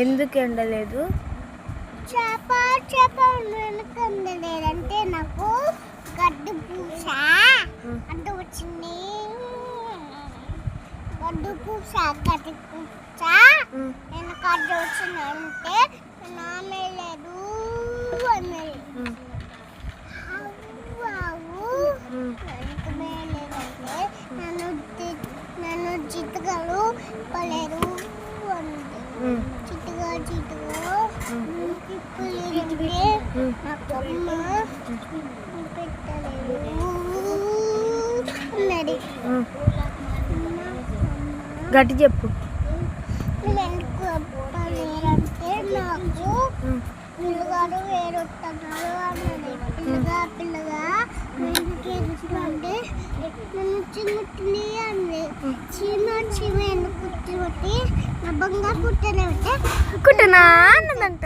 ఎందుకు ఎండలేదు? చేప ఎందుకంటే నాకు గడ్డు పూస అంటే వచ్చింది. గడ్డు పూస నేను గడ్డు వచ్చిందంటే నామే లేదు అన్నది. నన్ను చిట్టుగాడు పలేరు అన్నది. చిట్టుగా నాకు అమ్మ పెట్టలేదు అన్నది. గట్టి చెప్పు. ఎందుకు చెప్పలేరంటే నాకు పిల్లగాడు వేరొస్తున్నాడు అన్నది. పిల్లగా ఎందుకంటే నన్ను చిన్నట్టుని అన్నది. చీమ ఎందుకు కుట్టి నా బంగారు కుట్టలేమంటే కుట్టనా అన్నదంట.